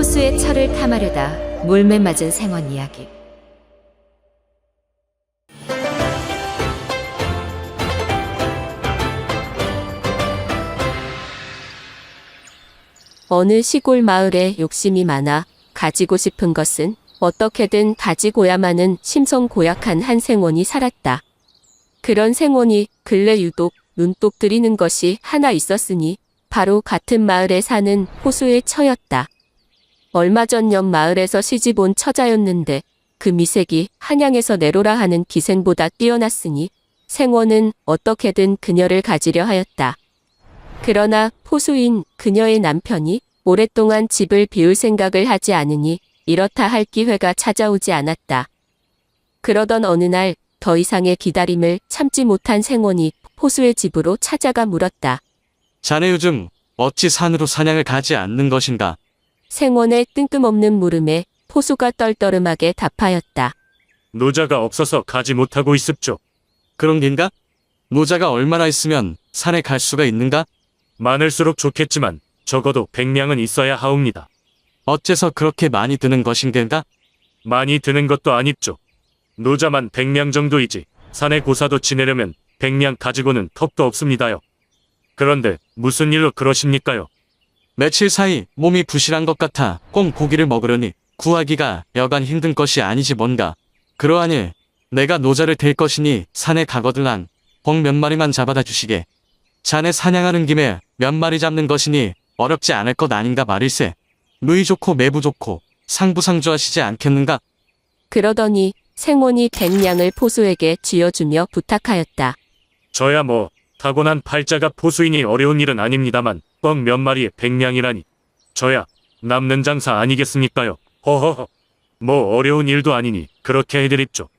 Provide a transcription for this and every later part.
호수의 철을 탐하려다 몰매 맞은 생원 이야기. 어느 시골 마을에 욕심이 많아 가지고 싶은 것은 어떻게든 가지고야만은 심성 고약한 한 생원이 살았다. 그런 생원이 근래 유독 눈독 들이는 것이 하나 있었으니 바로 같은 마을에 사는 호수의 처였다. 얼마 전 옆 마을에서 시집 온 처자였는데 그 미색이 한양에서 내로라 하는 기생보다 뛰어났으니 생원은 어떻게든 그녀를 가지려 하였다. 그러나 호수인 그녀의 남편이 오랫동안 집을 비울 생각을 하지 않으니 이렇다 할 기회가 찾아오지 않았다. 그러던 어느 날 더 이상의 기다림을 참지 못한 생원이 호수의 집으로 찾아가 물었다. 자네 요즘 어찌 산으로 사냥을 가지 않는 것인가? 생원의 뜬금없는 물음에 호수가 떨떠름하게 답하였다. 노자가 없어서 가지 못하고 있습죠. 그런 겐가? 노자가 얼마나 있으면 산에 갈 수가 있는가? 많을수록 좋겠지만 적어도 100명은 있어야 하옵니다. 어째서 그렇게 많이 드는 것인가? 많이 드는 것도 아닙죠. 노자만 100명 정도이지 산에 고사도 지내려면 100명 가지고는 턱도 없습니다요. 그런데 무슨 일로 그러십니까요? 며칠 사이 몸이 부실한 것 같아 꼭 고기를 먹으려니 구하기가 여간 힘든 것이 아니지 뭔가. 그러하니 내가 노자를 댈 것이니 산에 가거들랑 벅 몇 마리만 잡아다 주시게. 자네 사냥하는 김에 몇 마리 잡는 것이니 어렵지 않을 것 아닌가 말일세. 누이 좋고 매부 좋고 상부상조하시지 않겠는가? 그러더니 생원이 100냥을 포수에게 쥐어주며 부탁하였다. 저야 뭐 타고난 팔자가 포수이니 어려운 일은 아닙니다만 뻥 몇 마리에 100냥이라니 저야 남는 장사 아니겠습니까요? 허허허. 뭐 어려운 일도 아니니 그렇게 해드립죠.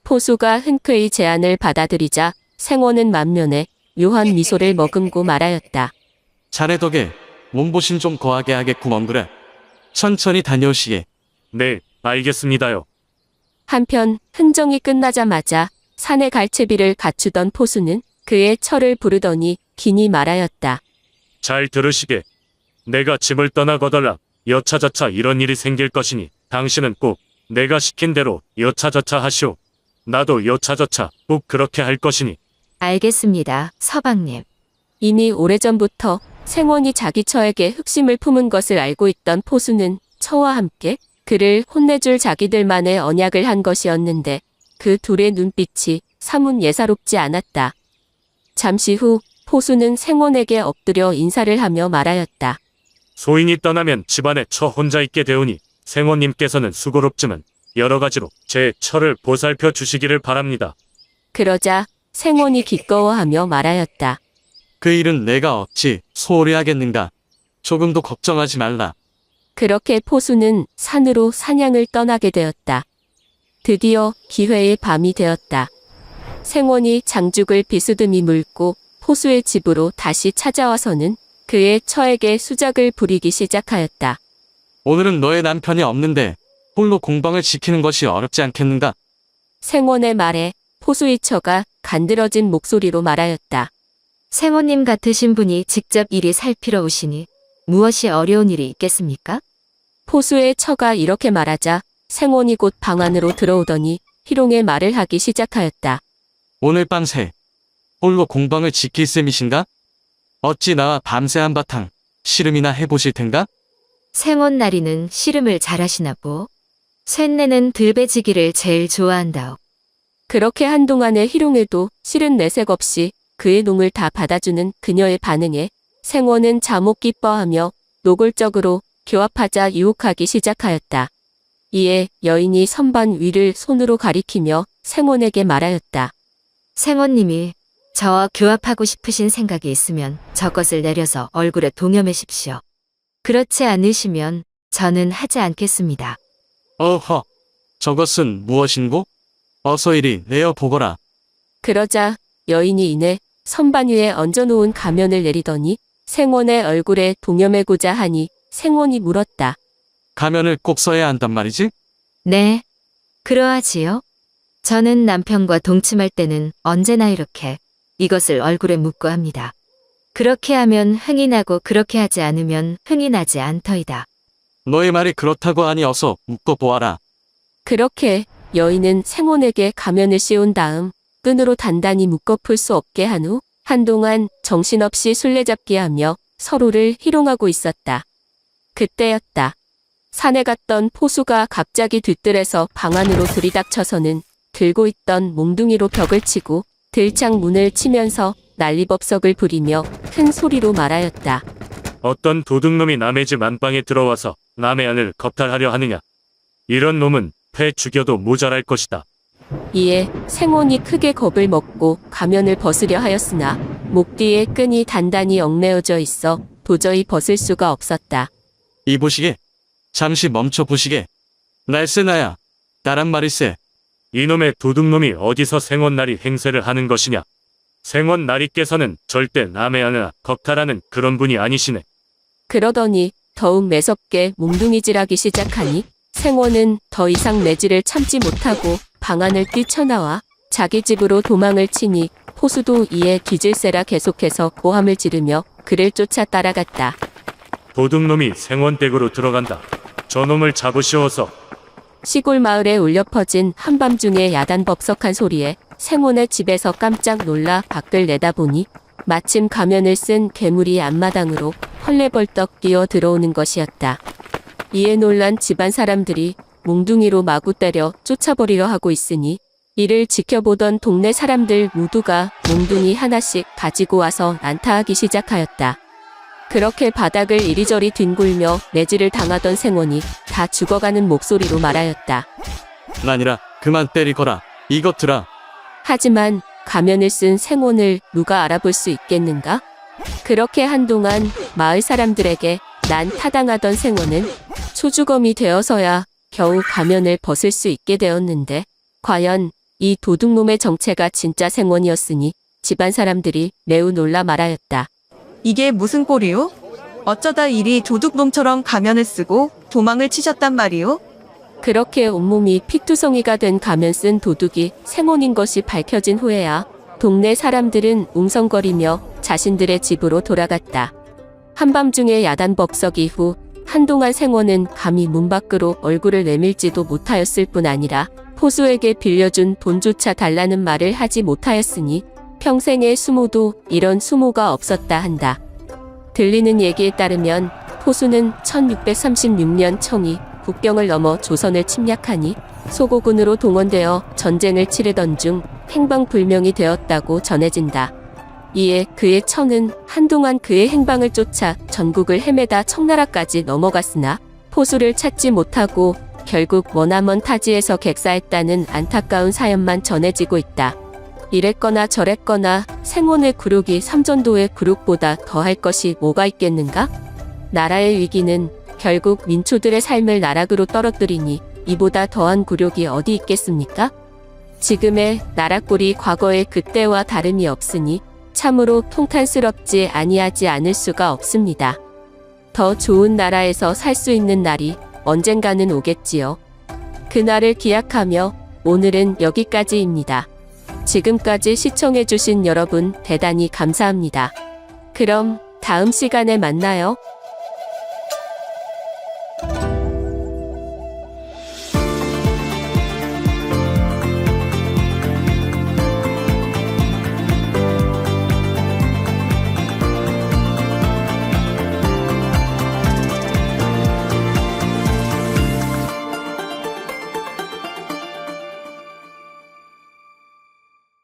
포수가 흔쾌히 제안을 받아들이자 생원은 만면에 묘한 미소를 머금고 말하였다. 자네 덕에 몸보신 좀 거하게 하겠구먼 그래. 천천히 다녀오시게. 네, 알겠습니다요. 한편 흥정이 끝나자마자 산에 갈채비를 갖추던 포수는 그의 처를 부르더니 기니 말하였다. 잘 들으시게. 내가 집을 떠나거덜랑 여차저차 이런 일이 생길 것이니 당신은 꼭 내가 시킨 대로 여차저차 하시오. 나도 여차저차 꼭 그렇게 할 것이니. 알겠습니다, 서방님. 이미 오래전부터 생원이 자기 처에게 흑심을 품은 것을 알고 있던 포수는 처와 함께 그를 혼내줄 자기들만의 언약을 한 것이었는데 그 둘의 눈빛이 사뭇 예사롭지 않았다. 잠시 후 포수는 생원에게 엎드려 인사를 하며 말하였다. 소인이 떠나면 집안에 처 혼자 있게 되오니 생원님께서는 수고롭지만 여러 가지로 제 처를 보살펴 주시기를 바랍니다. 그러자 생원이 기꺼워하며 말하였다. 그 일은 내가 어찌 소홀히 하겠는가. 조금도 걱정하지 말라. 그렇게 포수는 산으로 사냥을 떠나게 되었다. 드디어 기회의 밤이 되었다. 생원이 장죽을 비스듬히 물고 포수의 집으로 다시 찾아와서는 그의 처에게 수작을 부리기 시작하였다. 오늘은 너의 남편이 없는데 홀로 공방을 지키는 것이 어렵지 않겠는가? 생원의 말에 포수의 처가 간드러진 목소리로 말하였다. 생원님 같으신 분이 직접 이리 살피러 오시니 무엇이 어려운 일이 있겠습니까? 포수의 처가 이렇게 말하자 생원이 곧 방 안으로 들어오더니 희롱의 말을 하기 시작하였다. 오늘 밤새 홀로 공방을 지킬 셈이신가? 어찌 나와 밤새 한바탕 씨름이나 해보실 텐가? 생원 나리는 씨름을 잘하시나 보. 쇳내는 들배지기를 제일 좋아한다오. 그렇게 한동안의 희롱에도 실은 내색 없이 그의 농을 다 받아주는 그녀의 반응에 생원은 자목 기뻐하며 노골적으로 교합하자 유혹하기 시작하였다. 이에 여인이 선반 위를 손으로 가리키며 생원에게 말하였다. 생원님이 저와 교합하고 싶으신 생각이 있으면 저것을 내려서 얼굴에 동여매십시오. 그렇지 않으시면 저는 하지 않겠습니다. 어허, 저것은 무엇인고? 어서 이리 내어 보거라. 그러자 여인이 이내 선반 위에 얹어놓은 가면을 내리더니 생원의 얼굴에 동여매고자 하니 생원이 물었다. 가면을 꼭 써야 한단 말이지? 네, 그러하지요. 저는 남편과 동침할 때는 언제나 이렇게 이것을 얼굴에 묻고 합니다. 그렇게 하면 흥이 나고 그렇게 하지 않으면 흥이 나지 않더이다. 너의 말이 그렇다고 하니 어서 묶어보아라. 그렇게 여인은 생원에게 가면을 씌운 다음 끈으로 단단히 묶어 풀 수 없게 한 후 한동안 정신없이 술래잡기하며 서로를 희롱하고 있었다. 그때였다. 산에 갔던 포수가 갑자기 뒤뜰에서 방 안으로 들이닥쳐서는 들고 있던 몽둥이로 벽을 치고 들창 문을 치면서 난리법석을 부리며 큰 소리로 말하였다. 어떤 도둑놈이 남의 집 안방에 들어와서 남의 안을 겁탈하려 하느냐. 이런 놈은 패 죽여도 모자랄 것이다. 이에 생원이 크게 겁을 먹고 가면을 벗으려 하였으나 목 뒤에 끈이 단단히 얽매어져 있어 도저히 벗을 수가 없었다. 이 보시게. 잠시 멈춰 보시게. 날쌔나야. 나란 말일세. 이놈의 도둑놈이 어디서 생원나리 행세를 하는 것이냐. 생원나리께서는 절대 남의 안을 겁탈하는 그런 분이 아니시네. 그러더니 더욱 매섭게 몽둥이질하기 시작하니 생원은 더 이상 매질을 참지 못하고 방 안을 뛰쳐나와 자기 집으로 도망을 치니 포수도 이에 뒤질세라 계속해서 고함을 지르며 그를 쫓아 따라갔다. 도둑놈이 생원댁으로 들어간다. 저놈을 잡으시어서. 시골 마을에 울려 퍼진 한밤중에 야단법석한 소리에 생원의 집에서 깜짝 놀라 밖을 내다보니 마침 가면을 쓴 괴물이 앞마당으로 헐레벌떡 뛰어 들어오는 것이었다. 이에 놀란 집안 사람들이 몽둥이로 마구 때려 쫓아버리려 하고 있으니 이를 지켜보던 동네 사람들 모두가 몽둥이 하나씩 가지고 와서 난타하기 시작하였다. 그렇게 바닥을 이리저리 뒹굴며 매질을 당하던 생원이 다 죽어가는 목소리로 말하였다. 나니라. 그만 때리거라. 이것들아. 하지만 가면을 쓴 생원을 누가 알아볼 수 있겠는가? 그렇게 한동안 마을 사람들에게 난타당하던 생원은 초주검이 되어서야 겨우 가면을 벗을 수 있게 되었는데 과연 이 도둑놈의 정체가 진짜 생원이었으니 집안 사람들이 매우 놀라 말하였다. 이게 무슨 꼴이오? 어쩌다 이리 도둑놈처럼 가면을 쓰고 도망을 치셨단 말이오? 그렇게 온몸이 피투성이가 된 가면 쓴 도둑이 생원인 것이 밝혀진 후에야 동네 사람들은 웅성거리며 자신들의 집으로 돌아갔다. 한밤중에 야단법석 이후 한동안 생원은 감히 문 밖으로 얼굴을 내밀지도 못하였을 뿐 아니라 포수에게 빌려준 돈조차 달라는 말을 하지 못하였으니 평생의 수모도 이런 수모가 없었다 한다. 들리는 얘기에 따르면 포수는 1636년 청이 국경을 넘어 조선을 침략하니 소고군으로 동원되어 전쟁을 치르던 중 행방불명이 되었다고 전해진다. 이에 그의 처는 한동안 그의 행방을 쫓아 전국을 헤매다 청나라까지 넘어갔으나 포수를 찾지 못하고 결국 머나먼 타지에서 객사했다는 안타까운 사연만 전해지고 있다. 이랬거나 저랬거나 생원의 굴욕이 삼전도의 굴욕보다 더할 것이 뭐가 있겠는가? 나라의 위기는 결국 민초들의 삶을 나락으로 떨어뜨리니 이보다 더한 굴욕이 어디 있겠습니까? 지금의 나라꼴이 과거의 그때와 다름이 없으니 참으로 통탄스럽지 아니하지 않을 수가 없습니다. 더 좋은 나라에서 살 수 있는 날이 언젠가는 오겠지요. 그날을 기약하며 오늘은 여기까지입니다. 지금까지 시청해주신 여러분 대단히 감사합니다. 그럼 다음 시간에 만나요.